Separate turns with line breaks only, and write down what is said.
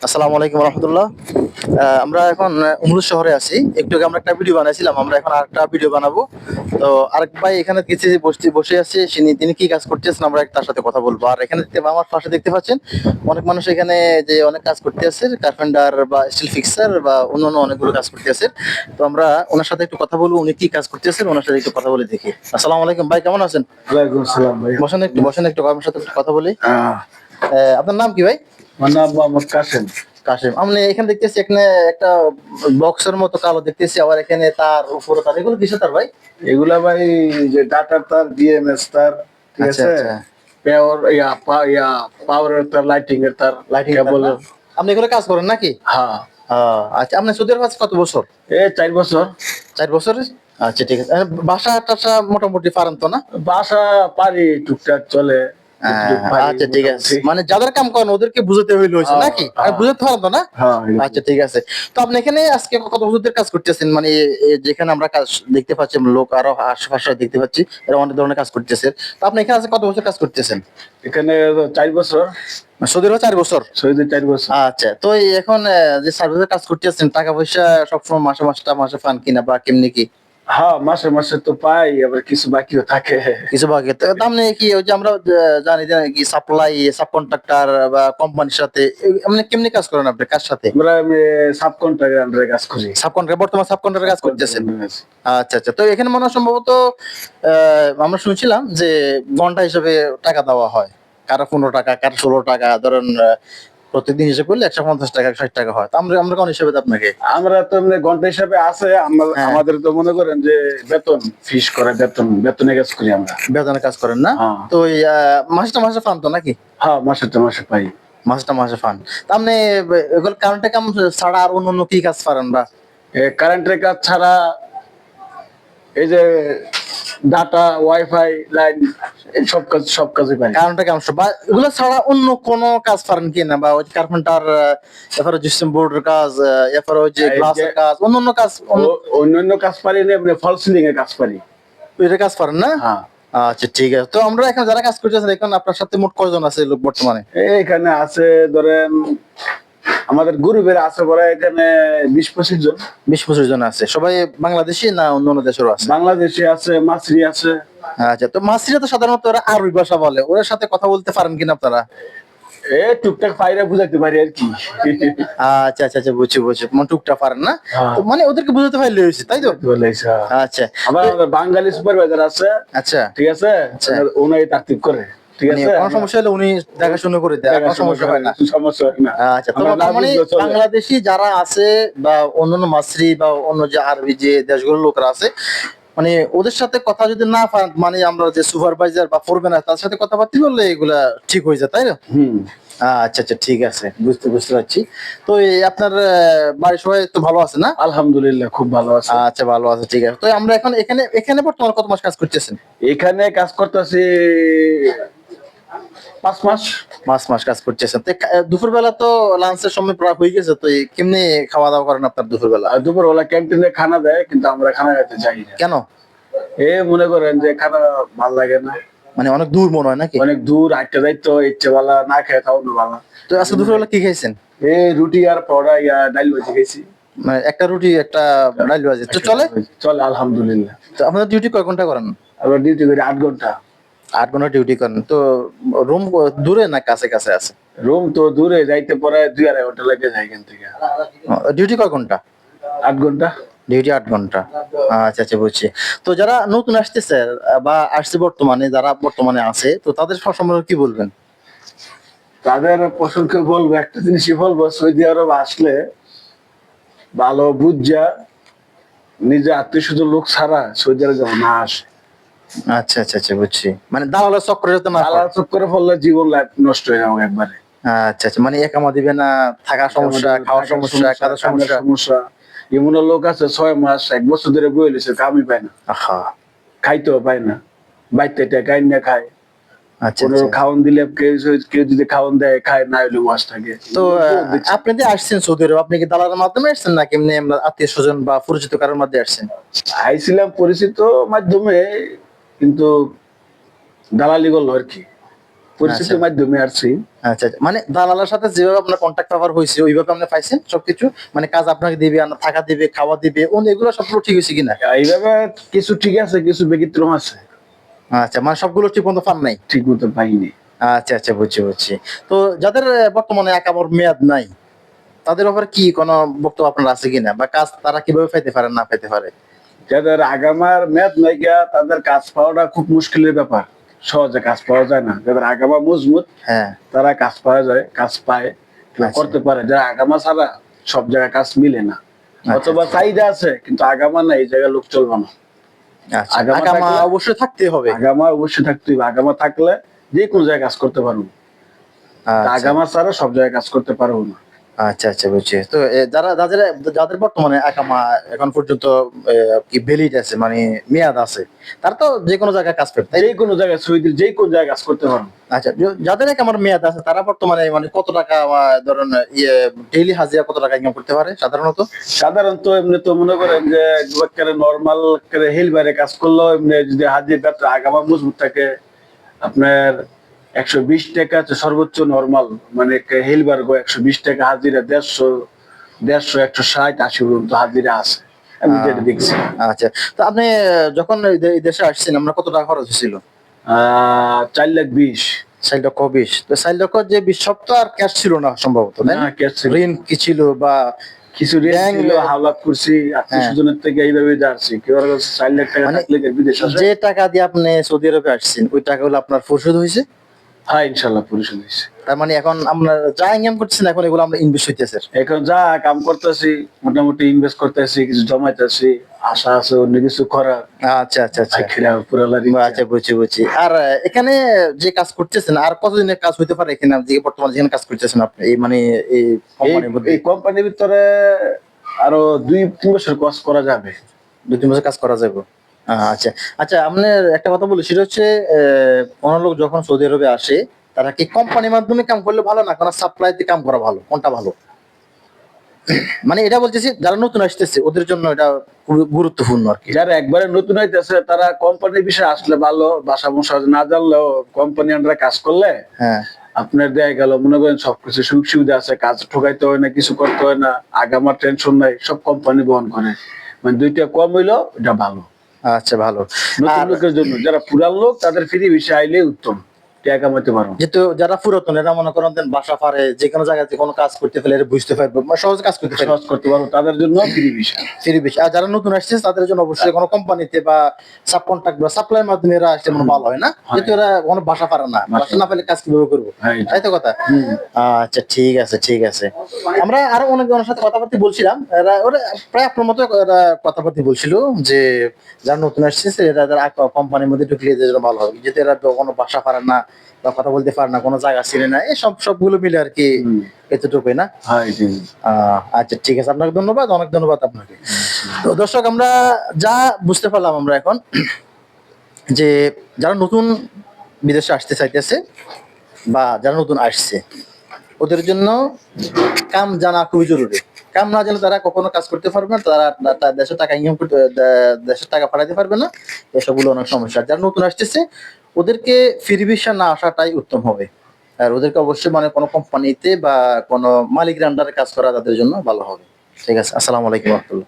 আসসালামু আলাইকুম রহমতুল্লাহ। আমরা এখন উমরুদ শহরে আছি। একটু আগে আমরা একটা ভিডিও বানাইছিলাম, আমরা এখন আরেকটা ভিডিও বানাবো। তো আরেক ভাই এখানে কিছু বসে আছে, তিনি কি কাজ করতেছেন আমরা তার সাথে কথা বলবো। আর এখানে আমার পাশে দেখতে পাচ্ছেন অনেক মানুষ এখানে যে অনেক কাজ করতে আছে, কার্পেন্টার বা স্টিল ফিক্সার বা অন্যান্য অনেকগুলো কাজ করতে আছে। তো আমরা ওনার সাথে একটু কথা বলবো, উনি কি কাজ করতেছেন ওনার সাথে একটু কথা বলে দেখি। আসসালামু আলাইকুম ভাই, কেমন আছেন?
ওয়ালাইকুম আসসালাম ভাই।
বসেন একটু আমার সাথে একটু কথা বলি। আপনার নাম কি ভাই?
আমার নাম মোহাম্মদ কাসেম।
কাশিম, আমি এখানে দেখতেছি এখানে একটা বক্সের মতো কালো দেখতেছি, আবার এখানে তার উপরে তার, এগুলো কিসের তার ভাই?
এগুলা ভাই যে ডাটার তার, ডিএমএস তার, ঠিক
আচ্ছা
আছে,
আচ্ছা,
পাওয়ারের তার, লাইটিং এর তার,
লাইটিং
কেবল।
আপনি এগুলো কাজ করেন নাকি?
হ্যাঁ,
আচ্ছা, আপনি সৌদি আরব আছেন কত বছর?
4 বছর।
4 বছর। আচ্ছা ঠিক আছে। বাসা টাসা মোটামুটি পারেন তো না?
বাসা পারি, টুকটাক চলে। যতটুক পারি
আচ্ছা ঠিক আছে,
মোটামুটি।
মানে যাদের কাম করেন ওদেরকে বুঝাতে হইলো হয়েছে
হ্যাঁ,
নাকি? আর
হ্যাঁ,
বুঝাতে পারেন তো না?
হ্যাঁ,
আচ্ছা ঠিক আছে। তো আপনি এখানে আজকে কত বছর কাজ করতেছেন? মানে যেখানে আমরা কাজ দেখতে পাচ্ছি, লোক আরো আশেপাশে দেখতে পাচ্ছি, এরা অনেক ধরনের কাজ করতেছে। তো আপনি এখানে আজকে কত বছর কাজ করতেছেন?
এখানে 4 বছর।
সৌদি আরবে 4 বছর।
সৌদি 4 বছর।
আচ্ছা, তো এই এখন যে সার্ভিসের কাজ করতেছেন, টাকা পয়সা সবসময় মাসে পান কিনা বা কেমনি কি?
হ্যাঁ, মাসে মাসে তো পাই, আবার কিছু বাকিও থাকে।
কিছু ভাগে তো দাম নেই কি? ওই যে আমরা জানি যে কি সাপ্লাই সাব কন্ট্রাক্টর বা কোম্পানির সাথে এমনি কেমনি কাজ করেন আপনি, কার সাথে?
আমরা সাব কন্ট্রাক্টর আন্ডারে কাজ করি।
সাব কন্ট্রাক্টর, বর্তমান সাব কন্ট্রাক্টর কাজ করতেছেন। আচ্ছা আচ্ছা, তো এখানে মনে হয় সম্ভবত আমরা শুনছিলাম যে ঘন্টা হিসেবে টাকা দেওয়া হয়, কারো 15 টাকা, কারো 16 টাকা, ধরেন প্রত্যেকদিন হিসেবে করলে 150 টাকা 60 টাকা হয়। তো আমরা আমরা কোন হিসেবে দেব আপনাকে?
আমরা তো এমনি ঘন্টা হিসাবে আছে,
হ্যাঁ,
আমাদের তো মনে করেন যে বেতন ফিস করে, বেতনে কাজ করি আমরা।
বেতনে কাজ করেন না?
হ্যাঁ,
তো ওই মাসে পান তো নাকি?
হ্যাঁ, মাসে পাই।
মাসে পান। তো আপনি এগুলো কারেন্টের কাম ছাড়া আর অন্য কি কাজ পারেন বা?
কারেন্টের কাজ ছাড়া এই যে ডাটা, ওয়াইফাই, লাইন, সব কাজই পারি।
কারেন্টের কাম বা এগুলো ছাড়া অন্য কোন কাজ পারেন কি না? বা ওই কার্পেন্টার, এরপরে জিপসাম বোর্ডের কাজ, এরপরে ওই যে
এই
গ্লাসের
যে
কাজ, অন্য কাজ,
অন্যান্য কাজ পারি না, এমনি ফল সিলিং এর কাজ পারি।
এটা কাজ পারেন না?
হ্যাঁ,
আচ্ছা ঠিক আছে। তো আমরা এখন যারা কাজ করতেছেন, এখন আপনার সাথে মোট কয়জন আছে লোক বর্তমানে?
এখানে আছে ধরেন আমাদের গ্রুপের আছে পরে এখানে 20-25 জন।
20-25 জন আছে, সবাই বাংলাদেশি না অন্য অন্য দেশেরও আছে?
বাংলাদেশি আছে, মাসরি আছে।
আচ্ছা, তো মাসিরা তো সাধারণত ওরা আরবি ভাষা বলে, ওদের সাথে কথা বলতে পারেন কিনা আপনারা?
টুকটাক পাইরা বুঝাইতে পারি আর কি।
আচ্ছা আচ্ছা আচ্ছা, বুঝছি, মানে টুকটা পারেন না?
হ্যাঁ,
তো মানে ওদেরকে বুঝাতে পারলে হয়েছে, তাই তো?
বলেছে।
আচ্ছা
আবার আমাদের বাঙালি সুপারভাইজার আছে,
আচ্ছা
ঠিক আছে,
আচ্ছা,
উনি তারতিব করে, ঠিক
মানে
আছে।
কোনো সমস্যা হলে উনি দেখাশোনা করে দেয়, কোনো সমস্যা হয় না?
সমস্যা হয় না।
আচ্ছা, তো
আমরা না
মানে
বুঝলেও চলে।
বাংলাদেশি যারা আছে বা অন্যান্য মাসরি বা অন্য যে আরবি যে দেশগুলোর লোকরা আছে, মানে ওদের সাথে কথা যদি না পারেন, মানে আমরা যে সুপারভাইজার বা ফোরম্যান আছে তার সাথে কথাবার্তা বললে এগুলা ঠিক হয়ে যায়, তাই না?
হুম।
আচ্ছা আচ্ছা ঠিক আছে, বুঝতে পারছি। তো এই আপনার বাড়ির সবাই তো ভালো আছে না?
আলহামদুলিল্লাহ, খুব ভালো আছে।
আচ্ছা ভালো আছে, ঠিক আছে। তো আমরা এখন এখানে এখানে বর্তমানে কত মাস কাজ করতেছেন?
এখানে কাজ করতেছি 5 মাস।
মাস কাজ করতেছেন। তো দুপুর বেলা তো লাঞ্চের সময় প্রায় হয়ে গেছে, তো কেমনি খাওয়া দাওয়া করেন আপনার দুপুর বেলা?
আর দুপুরবেলা ক্যান্টিনে খানা দেয়, কিন্তু আমরা খানা খাইতে যাই না।
কেন?
মনে করেন যে খানা ভাল লাগে না।
মানে অনেক দূর মনে হয় নাকি?
অনেক দূর হাঁটতে যাইতো, ইচ্ছে বালা না খেয়ে খাওয়ানো বালা।
তো আজকে দুপুর বেলা কি খাইছেন?
রুটি আর পরোটা, ডাল ভাজি খাইছি।
মানে একটা রুটি একটা ডাল ভাজি তো চলে?
চলে আলহামদুলিল্লাহ।
তো আপনার ডিউটি কয় ঘন্টা করেন?
আমরা ডিউটি করি 8 ঘন্টা।
8 ঘন্টা ডিউটি করেন। তো রুম দূরে না কাছে কাছে আছে?
রুম তো দূরে, যাইতে পরে 2-2.5 ঘন্টা লাগে যায় এখান থেকে।
ডিউটি কয় ঘন্টা?
8 ঘন্টা।
ডিউটি 8 ঘন্টা। আচ্ছা আচ্ছা, বুঝছি। তো যারা নতুন আসতেছে বা আসছে বর্তমানে, যারা বর্তমানে আছে, তো তাদের সম্পর্কে কি বলবেন?
তাদের প্রসঙ্গে বলবো, একটা জিনিসই বলবো, সৌদি আরব আসলে ভালো বুঝা, নিজে আত্মীয় স্বজন লোক ছাড়া সৌদি আরব যেমন না আসে।
আচ্ছা আচ্ছা আচ্ছা, বুঝছি। মানে দালালের চক্করে যাতে না
আল্লাহ
পড়ে।
চক্করে পড়লে জীবন লাইফ নষ্ট হয়ে যাবে একবারে।
আচ্ছা আচ্ছা, মানে একামা দিবে না, থাকার সমস্যা, খাওয়ার সমস্যা, কাজের সমস্যা।
সমস্যা। এমন লোক আছে 6 মাস 1 বছর ধরে বয়ে রয়েছে, কামই পায় না,
আহা।
খাইতেও পায় না, বাইতে গাইন না খায়।
আচ্ছা
কোনো
আচ্ছা।
খাওয়ান দিলে কেউ যদি খাওয়ান দেয় খায়, না হলে ওয়াশ থাকে।
তো আপনি যে আসছেন সৌদি আরব, আপনি কি দালালের মাধ্যমে আসছেন নাকি এমনি আমরা আত্মীয় স্বজন বা পরিচিত কারোর মাধ্যমে আসছেন?
আইছিলাম পরিচিত মাধ্যমে, কিন্তু দালালি করলো আর কি। পরিচিতির মাধ্যমে আসছি।
আচ্ছা আচ্ছা। মানে দালালের সাথে যেভাবে আপনার কন্ট্যাক্ট ব্যবহার হয়েছে ওইভাবে আপনি পাইছেন সবকিছু, মানে কাজ আপনাকে দিবে, আপনার থাকা দিবে, খাওয়া দিবে, এগুলো সবগুলো ঠিক হয়েছে কিনা?
এইভাবে কিছু ঠিক আছে, কিছু ব্যতিক্রম আছে,
আচ্ছা, মানে সবগুলো ঠিক মতো পান নাই।
ঠিক মতো পাইনি।
আচ্ছা আচ্ছা, বুঝছি বুঝছি। তো যাদের বর্তমানে একাবার মেয়াদ নাই, তাদের ব্যাপারে কি কোনো বক্তব্য আপনার আছে কিনা, বা কাজ তারা কিভাবে পাইতে পারে না পাইতে পারে?
যাদের আগামার মেয়াদ নাই গিয়া, তাদের কাজ পাওয়াটা খুব মুশকিলের ব্যাপার, সহজে কাজ পাওয়া যায় না। যাদের আগামা মজবুত,
হ্যাঁ।
তারা কাজ পাওয়া যায়, কাজ পায়, কেউ
আচ্ছা।
করতে পারে। যারা আগামা ছাড়া সব জায়গায় কাজ মিলে না, অথবা চাহিদা আছে কিন্তু আগামা নাই, এই জায়গায় লোক চলবে না।
আচ্ছা,
আগামা
আগামা
থাকলে-
অবশ্যই থাকতে হবে।
আগামা অবশ্যই থাকতে হবে। আগামা থাকলে যে কোনো জায়গায় কাজ করতে পারবো।
আচ্ছা
আগামা ছাড়া সব জায়গায় কাজ করতে পারবো না।
আচ্ছা আচ্ছা, বুঝছি। তো যারা যাদের যাদের বর্তমানে একামা এখন পর্যন্ত কি ভ্যালিড আছে, মানে মেয়াদ আছে, তারা তো যে কোনো জায়গায় কাজ করতে, তাই?
যে কোনো জায়গায়, সৌদির যে কোনো জায়গায় কাজ করতে পারবো।
আচ্ছা, যাদের একামার মেয়াদ আছে তারা বর্তমানে মানে কত টাকা, ধরেন ডেইলি হাজিরা কত টাকা ইনকাম করতে পারে সাধারণত?
সাধারণত এমনি তো মনে করেন যে নর্মাল হেলবারে কাজ করলেও এমনি যদি হাজির ব্যবসা আগামা মজবুত থাকে, আপনার 120 টাকা হচ্ছে সর্বোচ্চ নর্মাল, মানে হেলবার গো 120 টাকা হাজিরা, 150 160 80 পর্যন্ত হাজিরা আছে, আমি যেটা দেখছি।
আচ্ছা, তো আপনি যখন এই দেশে আসছেন, আমরা কত টাকা খরচ হয়েছিল?
4,20,000।
4,20,000। তো 4,20,000 যে 20 সপ্তাহ আর ক্যাশ ছিল না সম্ভবত, তাই না?
না, cash ছিল।
ঋণ কি ছিল, বা
কিছু ঋণ
ব্যাংক-
ছিল, হাওলাত করছি, আত্মীয় স্বজনের থেকে এইভাবে যাচ্ছি। কেউ 4 লাখ টাকা
মানে
থাকলে বিদেশ আসে।
যে টাকা দিয়ে আপনি সৌদি আরবে আসছেন ওই টাকাগুলো আপনার পরিশোধ হয়েছে?
হ্যাঁ, ইনশাল্লাহ পরিশোধ হয়েছে।
তার মানে এখন আমরা যা ইনকাম করতেছেন এখন এগুলো আমরা ইনভেস্ট হইতেছে।
এখন যা কাম করতেছি, মোটামুটি ইনভেস্ট করতেছি, কিছু জমাইতেছি, আশা আছে অন্য কিছু করা।
আচ্ছা আচ্ছা আচ্ছা।
পুরালারি।
আচ্ছা, বুঝছি বুঝছি। আর এখানে যে কাজ করতেছেন আর কতদিনের কাজ হইতে পারে এখানে, যে বর্তমানে যেখানে কাজ করতেছেন আপনি, এই মানে এই কোম্পানির মধ্যে?
এই কোম্পানির ভিতরে আরো 2-3 বছর কাজ করা যাবে।
2-3 বছর কাজ করা যাবে। আচ্ছা আচ্ছা, আপনার একটা কথা বলি, সেটা হচ্ছে কোনো লোক যখন সৌদি আরবে আসে, তারা কি কোম্পানির মাধ্যমে কাম করলে ভালো, না কোনো সাপ্লাইতে কাম করা ভালো, কোনটা ভালো? মানে এটা বলতেছি যারা নতুন আসতেছে ওদের জন্য এটা খুব গুরুত্বপূর্ণ আর কি।
যারা একবারে নতুন হইতেছে তারা কোম্পানির বিষয়ে আসলে ভালো, ভাষা ভাষা না জানলেও কোম্পানি আন্ডারে কাজ করলে
হ্যাঁ।
আপনার দেয়া গেল, মনে করেন সবকিছু সুযোগ সুবিধা আছে, কাজ ঠকাইতে হয় না, কিছু করতে হয় না, আগামার টেনশন নাই, সব কোম্পানি বহন করে। মানে 2টা কম হইলো এটা ভালো
আচ্ছা, ভালো।
নতুন
আর
লোকের জন্য। যারা পুরান লোক তাদের ফ্রি বিষয় আইলে উত্তম, টাকা কামাইতে পারো।
যেহেতু যারা পুরাতন, এরা মনে করেন বাসা পারে, যে কোনো জায়গায় যে কোনো কাজ করতে ফেলে এরা বুঝতে পারবে, মানে সহজে কাজ করতে পারবে,
সহজ করতে পারো, তাদের জন্য ফ্রি বিষয়।
ফ্রি বেশি। আর যারা নতুন আসছে তাদের জন্য অবশ্যই কোনো কোম্পানিতে বা সাব কন্ট্রাক্ট বা সাপ্লাইয়ের মাধ্যমে এরা আসলে মনে ভালো হয় না, যেহেতু এরা কোনো ভাষা পারে না, ভাষা না পেলে কাজ কিভাবে করবো,
হ্যাঁ,
তাই তো কথা? আচ্ছা, ঠিক আছে ঠিক আছে। আমরা আরো অনেকজনের সাথে কথাবার্তা বলছিলাম, ওরা প্রায় আপনার মতো এরা কথাবার্তা বলছিল যে যারা নতুন আসছে এরা কোম্পানির মধ্যে ঢুকলে এদের জন্য ভালো হবে, যেহেতু এরা কোনো ভাষা পারে না বা কথা বলতে পারে না, কোনো জায়গা চিনে না, এই সবগুলো মিলে আর কি এতটুকুই না?
হ্যাঁ,
আচ্ছা, ঠিক আছে, আপনাকে ধন্যবাদ, অনেক ধন্যবাদ আপনাকে। তো দর্শক, আমরা যা বুঝতে পারলাম আমরা এখন, যে যারা নতুন বিদেশে আসতে চাইতেছে বা যারা নতুন আসছে ওদের জন্য কাম জানা খুবই জরুরি। কাম না জানলে তারা কখনো কাজ করতে পারবে না, তারা দেশের টাকা ইনকাম করতে, দেশের টাকা পাঠাতে পারবে না, এসবগুলো অনেক সমস্যা। যারা নতুন আসতেছে ওদেরকে ফ্রি ভিসা না আসাটাই উত্তম হবে, আর ওদেরকে অবশ্যই মানে কোনো কোম্পানিতে বা কোনো মালিকের আন্ডারে কাজ করা তাদের জন্য ভালো হবে। ঠিক আছে, আসসালামু আলাইকুম ওয়া রাহমাতুল্লাহ।